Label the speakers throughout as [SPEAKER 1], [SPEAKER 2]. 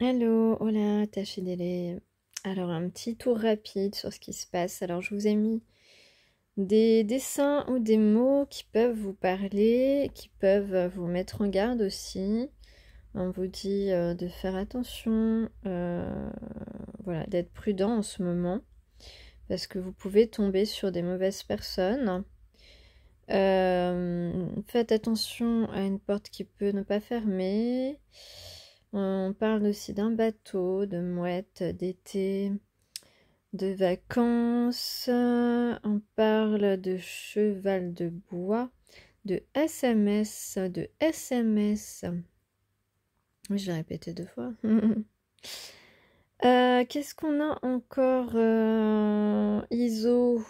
[SPEAKER 1] Hello, hola, Tachidele. Alors, un petit tour rapide sur ce qui se passe. Alors, je vous ai mis des dessins ou des mots qui peuvent vous parler, qui peuvent vous mettre en garde aussi. On vous dit de faire attention, voilà, d'être prudent en ce moment, parce que vous pouvez tomber sur des mauvaises personnes. Faites attention à une porte qui peut ne pas fermer. On parle aussi d'un bateau, de mouettes, d'été, de vacances. On parle de cheval de bois, de SMS, de SMS. Oui, je l'ai répété 2 fois. Qu'est-ce qu'on a encore? ISO,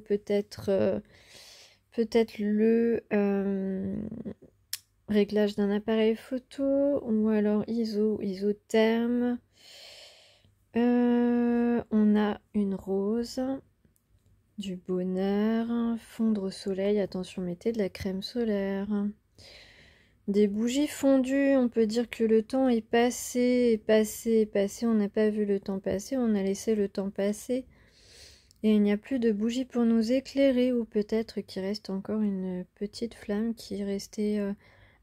[SPEAKER 1] peut-être le réglage d'un appareil photo, ou alors isotherme. On a une rose, du bonheur, fondre au soleil, attention, mettez de la crème solaire. Des bougies fondues, on peut dire que le temps est passé, on n'a pas vu le temps passer, on a laissé le temps passer. Et il n'y a plus de bougies pour nous éclairer, ou peut-être qu'il reste encore une petite flamme qui est restée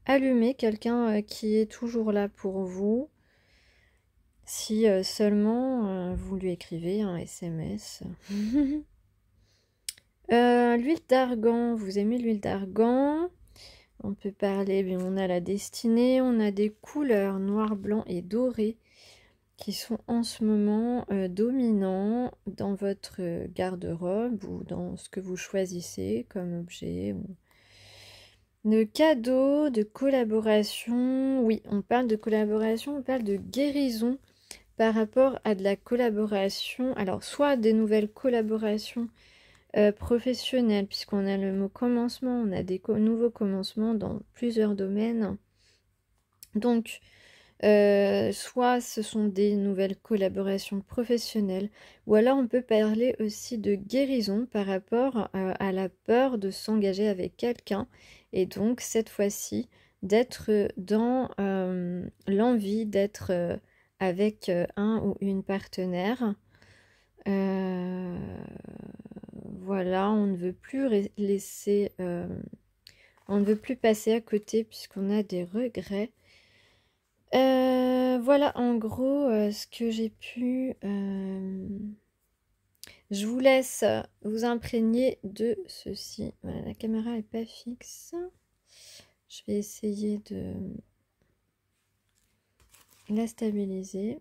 [SPEAKER 1] allumée, quelqu'un qui est toujours là pour vous. Si seulement vous lui écrivez un SMS. L'huile d'argan, vous aimez l'huile d'argan? On peut parler, bien, on a la destinée, on a des couleurs noir, blanc et doré qui sont en ce moment dominants dans votre garde-robe ou dans ce que vous choisissez comme objet. De cadeaux, de collaboration, oui, on parle de collaboration, on parle de guérison par rapport à de la collaboration, alors soit des nouvelles collaborations professionnelles, puisqu'on a le mot commencement, on a des nouveaux commencements dans plusieurs domaines. Donc, soit ce sont des nouvelles collaborations professionnelles, ou alors on peut parler aussi de guérison par rapport à la peur de s'engager avec quelqu'un, et donc cette fois-ci d'être dans l'envie d'être avec un ou une partenaire. Voilà, on ne veut plus laisser, on ne veut plus passer à côté puisqu'on a des regrets. Voilà en gros ce que j'ai pu. Je vous laisse vous imprégner de ceci. Voilà, la caméra n'est pas fixe. Je vais essayer de la stabiliser.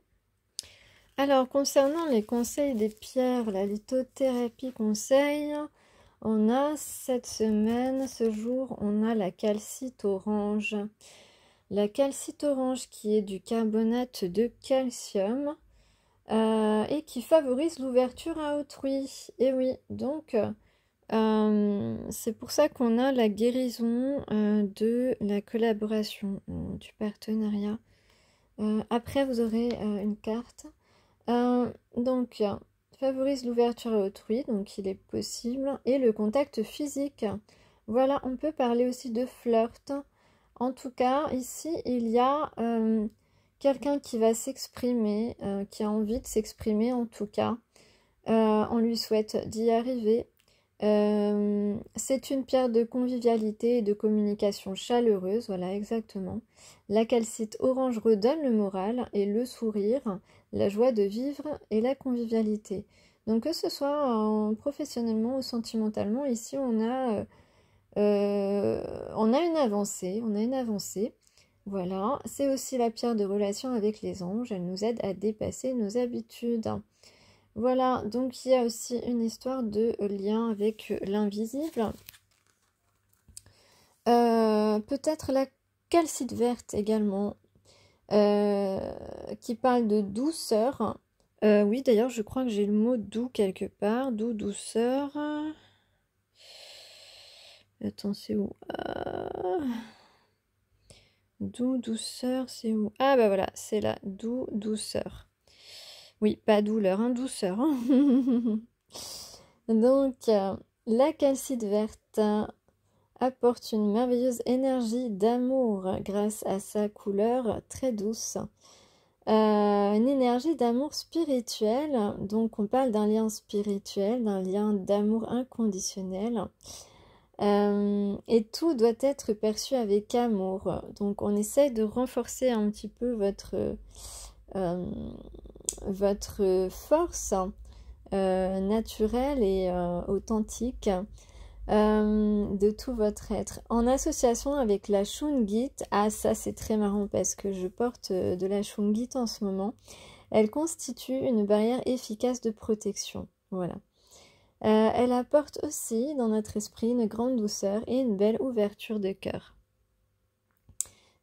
[SPEAKER 1] Alors, concernant les conseils des pierres, la lithothérapie conseil, on a cette semaine, ce jour, on a la calcite orange. La calcite orange qui est du carbonate de calcium et qui favorise l'ouverture à autrui. Et oui, donc c'est pour ça qu'on a la guérison de la collaboration, du partenariat. Après, vous aurez une carte. Donc, favorise l'ouverture à autrui, donc il est possible. Et le contact physique. Voilà, on peut parler aussi de flirt. En tout cas, ici, il y a quelqu'un qui va s'exprimer, qui a envie de s'exprimer en tout cas. On lui souhaite d'y arriver. C'est une pierre de convivialité et de communication chaleureuse, voilà exactement. La calcite orange redonne le moral et le sourire, la joie de vivre et la convivialité. Donc que ce soit professionnellement ou sentimentalement, ici on a une avancée, Voilà, c'est aussi la pierre de relation avec les anges, elle nous aide à dépasser nos habitudes. Voilà, donc il y a aussi une histoire de lien avec l'invisible. Peut-être la calcite verte également, qui parle de douceur. Oui, d'ailleurs, je crois que j'ai le mot doux quelque part. Doux, douceur. Attends, c'est où? Doux, douceur, c'est où? Ah bah voilà, c'est là. Doux, douceur. Oui, pas douleur, hein, douceur. Donc, la calcite verte, apporte une merveilleuse énergie d'amour grâce à sa couleur très douce. Une énergie d'amour spirituel, donc on parle d'un lien spirituel, d'un lien d'amour inconditionnel. Et tout doit être perçu avec amour. Donc on essaye de renforcer un petit peu votre force naturelle et authentique de tout votre être. En association avec la Shungit, ah ça c'est très marrant parce que je porte de la Shungit en ce moment, elle constitue une barrière efficace de protection. Voilà. Elle apporte aussi dans notre esprit une grande douceur et une belle ouverture de cœur.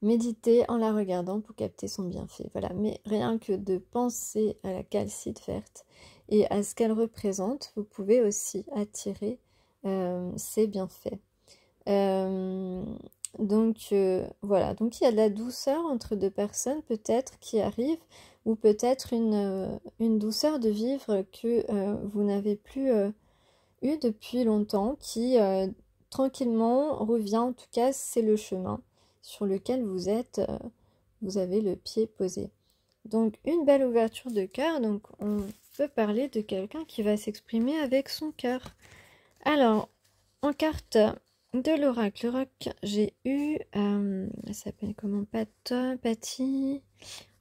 [SPEAKER 1] Méditez en la regardant pour capter son bienfait. Voilà, mais rien que de penser à la calcite verte et à ce qu'elle représente, vous pouvez aussi attirer ses bienfaits. Donc voilà, donc il y a de la douceur entre deux personnes peut-être qui arrive, ou peut-être une douceur de vivre que vous n'avez plus eu depuis longtemps, qui tranquillement revient. En tout cas, c'est le chemin sur lequel vous êtes, vous avez le pied posé. Donc une belle ouverture de cœur, donc on peut parler de quelqu'un qui va s'exprimer avec son cœur. Alors, en carte de l'oracle, j'ai eu, elle s'appelle comment, Patty,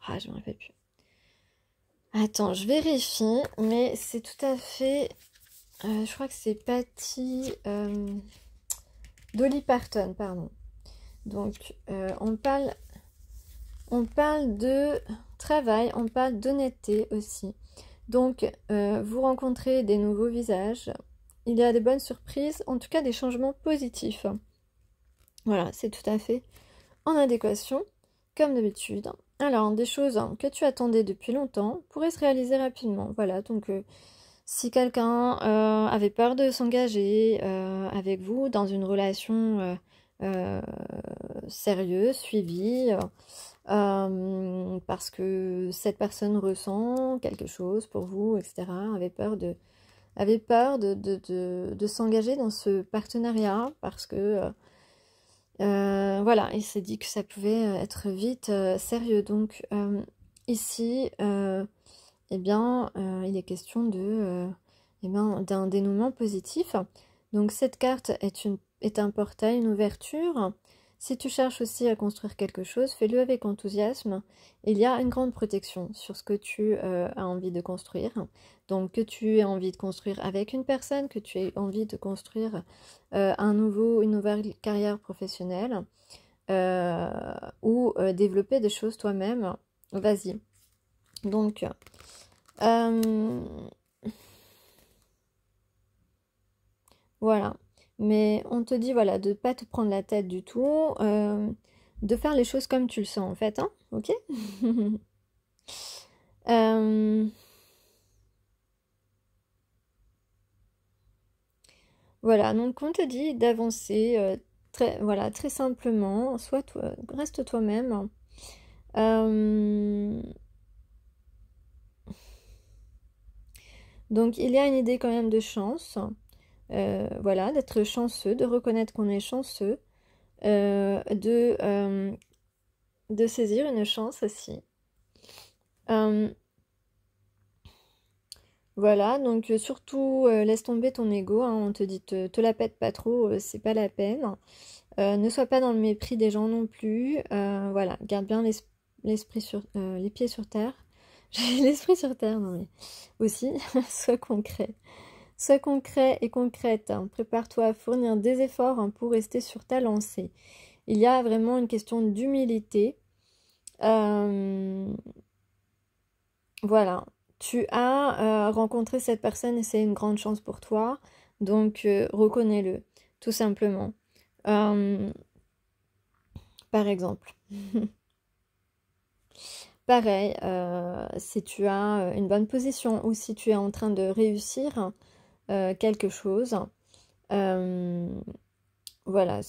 [SPEAKER 1] ah je me rappelle plus. Attends, je vérifie, mais c'est tout à fait, je crois que c'est Patty, Dolly Parton, pardon. Donc, on parle de travail, on parle d'honnêteté aussi. Donc, vous rencontrez des nouveaux visages, il y a des bonnes surprises, en tout cas des changements positifs. Voilà, c'est tout à fait en adéquation, comme d'habitude. Alors, des choses que tu attendais depuis longtemps pourraient se réaliser rapidement. Voilà, donc si quelqu'un avait peur de s'engager avec vous dans une relation sérieuse, suivie, parce que cette personne ressent quelque chose pour vous, etc., avait peur de s'engager dans ce partenariat parce que voilà, il s'est dit que ça pouvait être vite sérieux. Donc ici, eh bien, il est question d'un dénouement positif. Donc cette carte est un portail, une ouverture. Si tu cherches aussi à construire quelque chose, fais-le avec enthousiasme. Il y a une grande protection sur ce que tu as envie de construire. Donc que tu aies envie de construire avec une personne, que tu aies envie de construire une nouvelle carrière professionnelle ou développer des choses toi-même, vas-y. Donc, voilà. Mais on te dit, voilà, de ne pas te prendre la tête du tout, de faire les choses comme tu le sens, en fait, hein, ok. Voilà, donc on te dit d'avancer très simplement, reste toi-même. Donc il y a une idée quand même de chance, voilà, d'être chanceux, de reconnaître qu'on est chanceux, de saisir une chance aussi. Voilà, donc surtout laisse tomber ton ego, hein, on te dit te la pète pas trop, c'est pas la peine. Ne sois pas dans le mépris des gens non plus. Voilà, garde bien l'esprit sur les pieds sur terre. J'ai l'esprit sur terre, non mais aussi, sois concret. Sois concret et concrète, hein. Prépare-toi à fournir des efforts hein, pour rester sur ta lancée. Il y a vraiment une question d'humilité. Voilà, tu as rencontré cette personne et c'est une grande chance pour toi. Donc reconnais-le, tout simplement. Par exemple. Pareil, si tu as une bonne position ou si tu es en train de réussir quelque chose, voilà,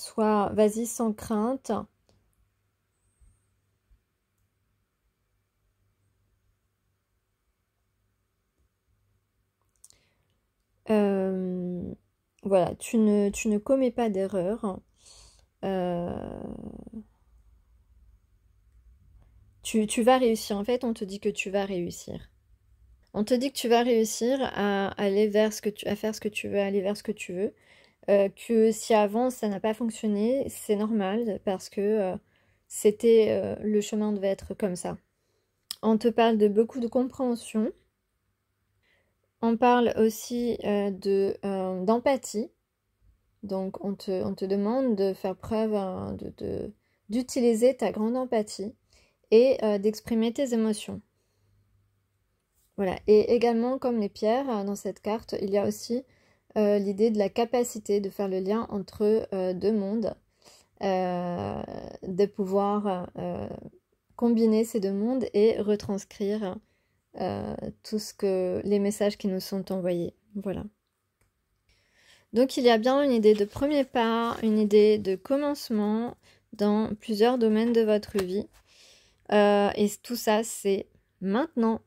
[SPEAKER 1] vas-y sans crainte. Voilà, tu ne commets pas d'erreur. tu vas réussir. En fait, on te dit que tu vas réussir. On te dit que tu vas réussir à aller vers à faire ce que tu veux, aller vers ce que tu veux. Que si avant ça n'a pas fonctionné, c'est normal parce que c'était le chemin devait être comme ça. On te parle de beaucoup de compréhension. On parle aussi d'empathie. Donc on te demande de faire preuve d'utiliser ta grande empathie et d'exprimer tes émotions. Voilà. Et également, comme les pierres, dans cette carte, il y a aussi l'idée de la capacité de faire le lien entre deux mondes, de pouvoir combiner ces deux mondes et retranscrire les messages qui nous sont envoyés. Voilà. Donc il y a bien une idée de premier pas, une idée de commencement dans plusieurs domaines de votre vie. Et tout ça, c'est maintenant.